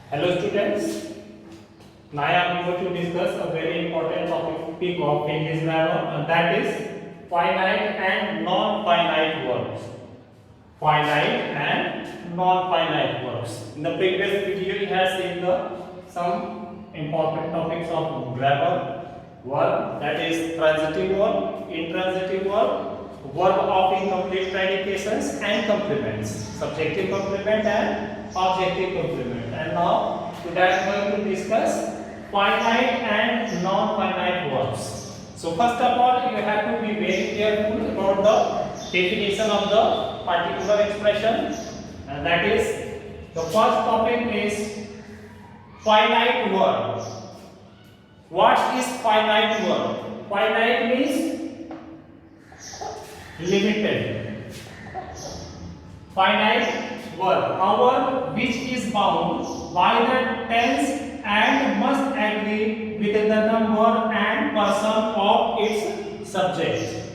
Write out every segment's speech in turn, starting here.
Hello students, now I am going to discuss a very important topic of English grammar, and that is finite and non-finite verbs. Finite and non-finite verbs. In the previous video, we have seen some important topics of grammar. Verb, that is transitive verb, intransitive verb, verb of incomplete predications and complements, subjective complement and objective complement. And now today I am going to discuss finite and non-finite verbs. So first of all, you have to be very careful about the definition of the particular expression, and that is the first topic is finite verb. What is finite verb? Finite means limited. Finite verb, a verb which is bound by the tense and must agree with the number and person of its subject.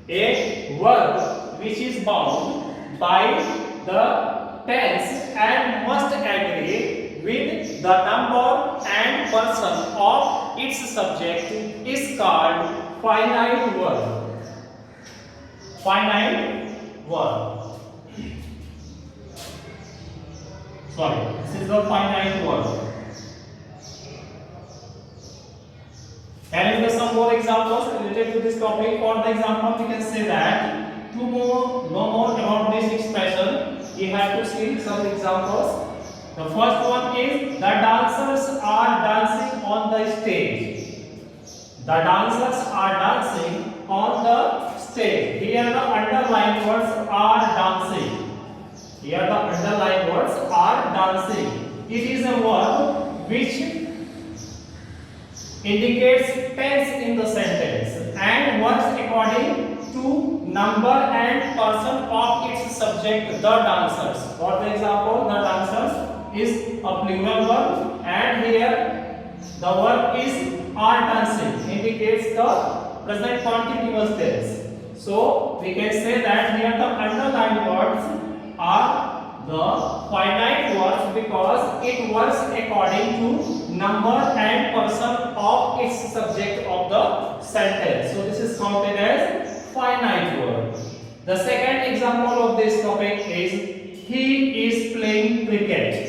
A verb which is bound by the tense and must agree with the number and person of its subject is called finite verb. Finite verb. Sorry, this is the finite verb. And in some more examples related to this topic. For the example, we can say that to know more about this expression, we have to see some examples. The first one is the dancers are dancing on the stage. The dancers are dancing on the stage. Here the underlined words are dancing. Here the underlined words are dancing. It is a verb which indicates tense in the sentence and works according to number and person of its subject, the dancers. For the example, the dancers is a plural verb, and here the verb is are dancing, indicates the present continuous tense. So we can say that here the underlined words are the finite words because it works according to number and person of its subject of the sentence. So this is counted as finite verb. The second example of this topic is he is playing cricket.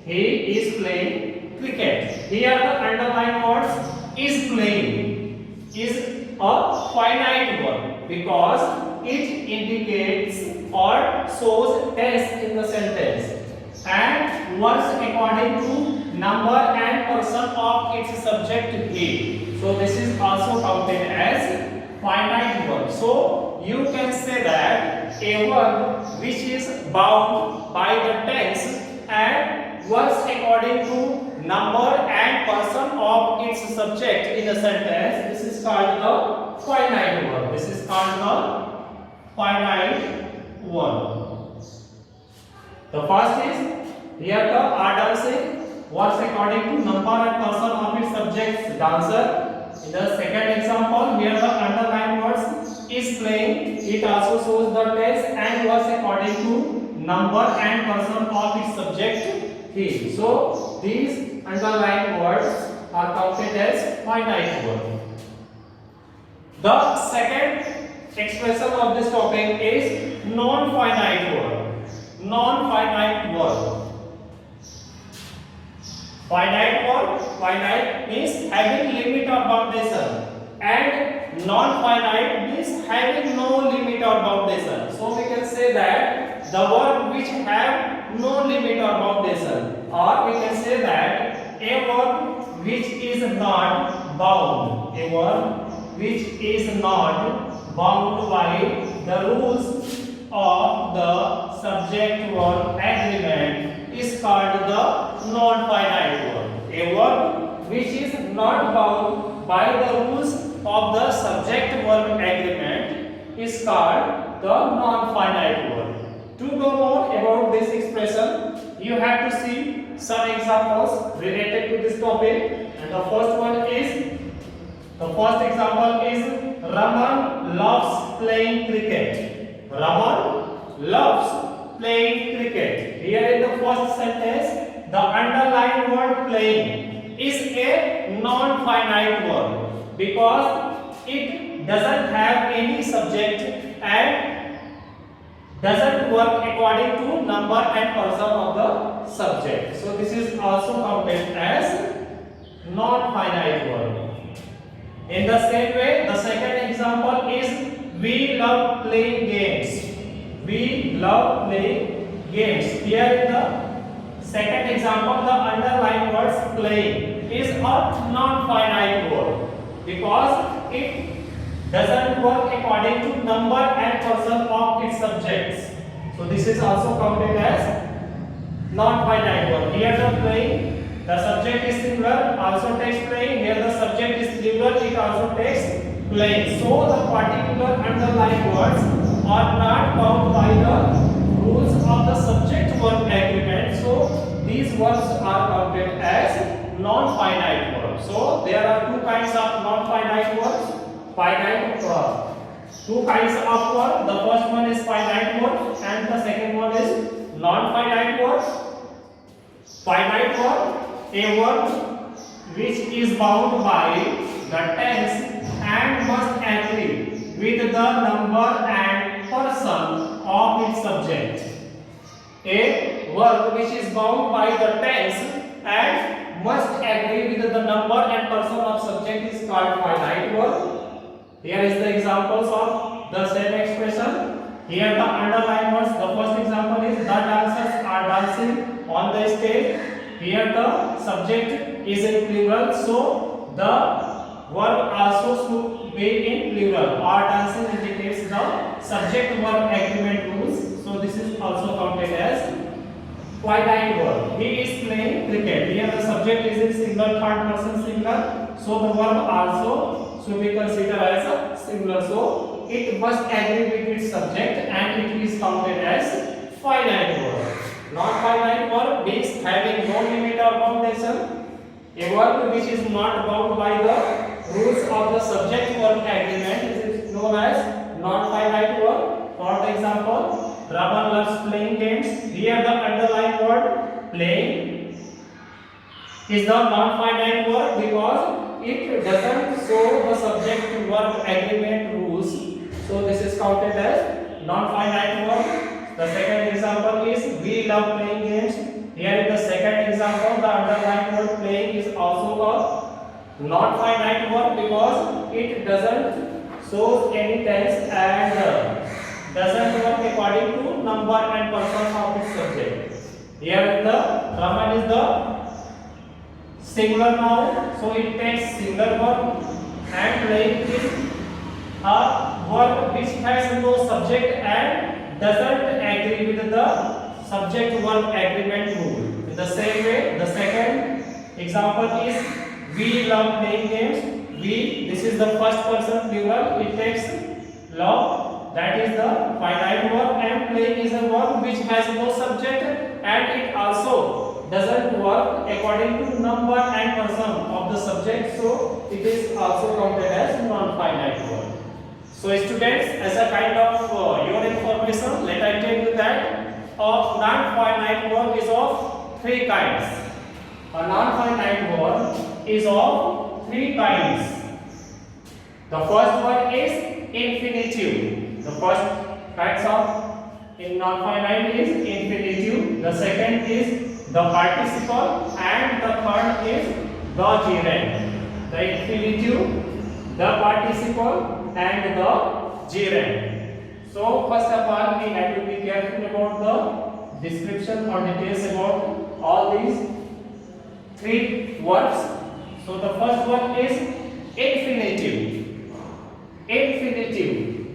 He is playing cricket. Here the underlined words is playing is a finite verb because it indicates or shows tense in the sentence and works according to number and person of its subject he. So this is also counted as finite verb. So you can say that a verb which is bound by the tense and works according to number and person of its subject in a sentence, this is called the finite verb. This is called the finite verb. The first is here the are dancing works according to number and person of its subject, dancer. In the second example, here the underlined words is playing. It also shows the tense and works according to number and person of its subject he. So these underlined words are counted as finite verb. The second expression of this topic is non-finite verb. Non-finite verb. Finite verb, finite means having limit or foundation, and non-finite means having no limit or foundation. So we can say that the verb which have no limit or foundation, or we can say that a verb which is not bound, a verb which is not bound by the rules of the subject verb agreement is called the non-finite verb. A verb which is not bound by the rules of the subject verb agreement is called the non-finite verb. To know more about this expression, you have to see some examples related to this topic. And the first example is Raman loves playing cricket. Raman loves playing cricket. Here in the first sentence, the underlined word playing is a non-finite word because it doesn't have any subject and doesn't work according to number and person of the subject. So this is also counted as non-finite word. In the same way, the second example is we love playing games. We love playing games. Here in the second example, the underlined words playing is a non-finite word because it doesn't work according to number and person of its subjects. So this is also counted as non-finite word. Here the playing, the subject is singular, also takes playing. Here the subject is plural, it also takes playing. So the particular underlined words are not bound by the rules of the subject-verb agreement. So these words are counted as non-finite words. So there are two kinds of non-finite words. Finite word. Two kinds of word. The first one is finite word and the second one is non-finite word. Finite word, a word which is bound by the tense and must agree with the number and person of its subject. A word which is bound by the tense and must agree with the number and person of subject is called finite word. Here is the examples of the same expression. Here the underlined words. The first example is the dancers are dancing on the stage. Here the subject is in plural, so the verb also should be in plural. Are dancing indicates the subject-verb agreement rules. So this is also counted as finite word. He is playing cricket. Here the subject is in singular, third person singular. So the verb also should be considered as a singular. So it must agree with its subject and it is counted as finite word. Non-finite word means having no limit or boundation. A word which is not bound by the rules of the subject-verb agreement is known as non-finite word. For example, Raman loves playing games. Here the underlined word playing is the non-finite word because it doesn't show the subject-verb agreement rules. So this is counted as non-finite word. The second example is we love playing games. Here in the second example, the underlined word playing is also a non-finite word because it doesn't show any tense and doesn't work according to number and person of its subject. Here the Raman is the singular noun, so it takes singular verb, and playing is a verb which has no subject and doesn't agree with the subject-verb agreement rule. In the same way, the second example is we love playing games. We, this is the first person plural, it takes love, that is the finite verb, and playing is a verb which has no subject and it also doesn't work according to number and person of the subject, so it is also counted as non-finite verb. So students, as a kind of your information, let I tell you that a non-finite verb is of three kinds. A non-finite verb is of three kinds. The first one is infinitive. The first kinds of in non-finite is infinitive. The second is the participle, and the third is the gerund. The infinitive, the participle, and the gerund. So first of all, we have to be careful about the description or details about all these three words. So the first one is infinitive. Infinitive.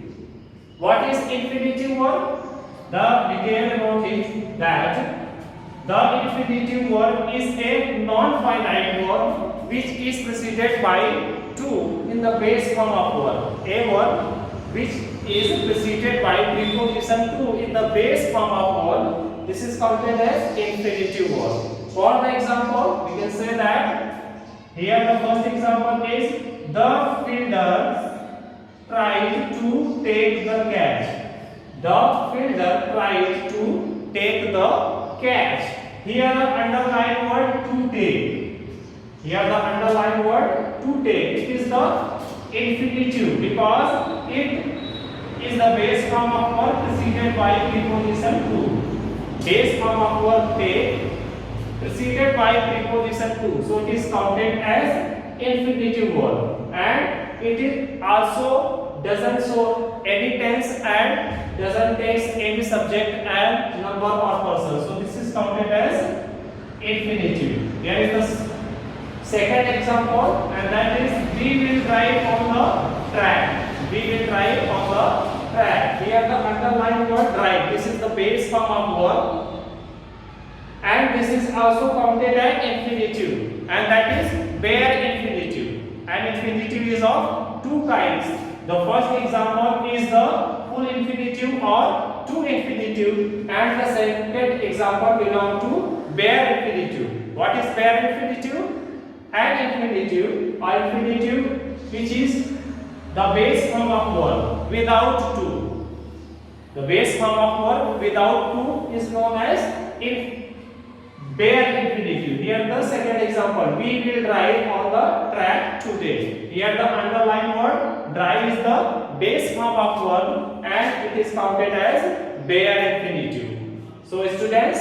What is infinitive word? The detail about it that the infinitive word is a non-finite word which is preceded by to in the base form of word. A word which is preceded by preposition to in the base form of word. This is counted as infinitive word. For the example, we can say that here the first example is the fielder tried to take the catch. The fielder tried to take the catch. Here the underlined word to take. Here the underlined word to take. It is the infinitive because it is the base form of verb preceded by preposition to. Base form of verb take preceded by preposition to. So it is counted as infinitive verb, and it is also doesn't show any tense and doesn't take any subject and number or person. So this is counted as infinitive. Here is the second example, and that is we will drive on the track. We will drive on the track. Here the underlined word drive. This is the base form of verb, and this is also counted as infinitive, and that is bare infinitive. And infinitive is of two kinds. The first example is the full infinitive or to infinitive, and the second example belongs to bare infinitive. What is bare infinitive? An infinitive or infinitive which is the base form of verb without to. The base form of verb without to is known as bare infinitive. Here the second example, we will drive on the track today. Here the underlined word drive is the base form of verb, and it is counted as bare infinitive. So students,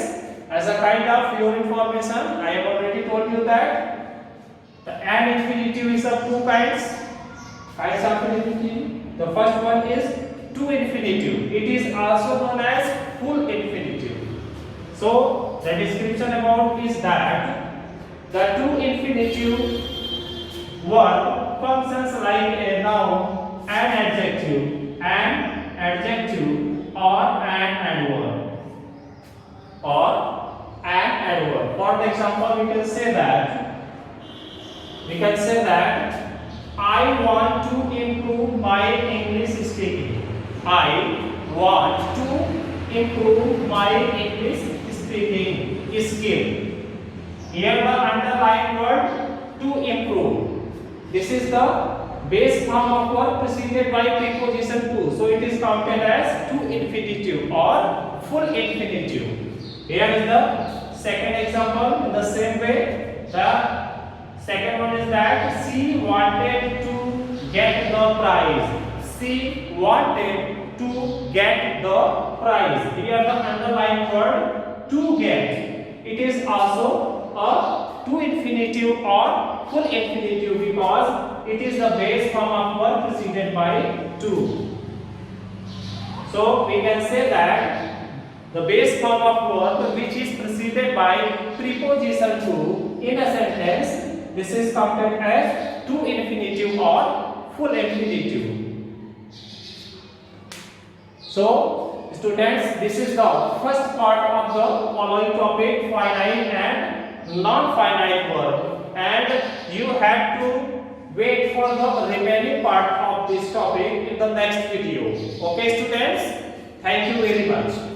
as a kind of your information, I have already told you that the an infinitive is of two kinds of infinitive. The first one is to infinitive. It is also known as full infinitive. So the description about is that the to infinitive verb functions like a noun, an adjective, or an adverb. For example, we can say that I want to improve my English speaking. I want to improve my English speaking skill. Here the underlined word to improve. This is the base form of verb preceded by preposition to. So it is counted as to infinitive or full infinitive. Here is the second example. In the same way, the second one is that she wanted to get the prize. She wanted to get the prize. Here the underlined word to get. It is also a to infinitive or full infinitive because it is the base form of verb preceded by to. So we can say that the base form of verb which is preceded by preposition to in a sentence, this is counted as to infinitive or full infinitive. So students, this is the first part of the following topic, finite and non-finite verb, and you have to wait for the remaining part of this topic in the next video. Okay students, thank you very much.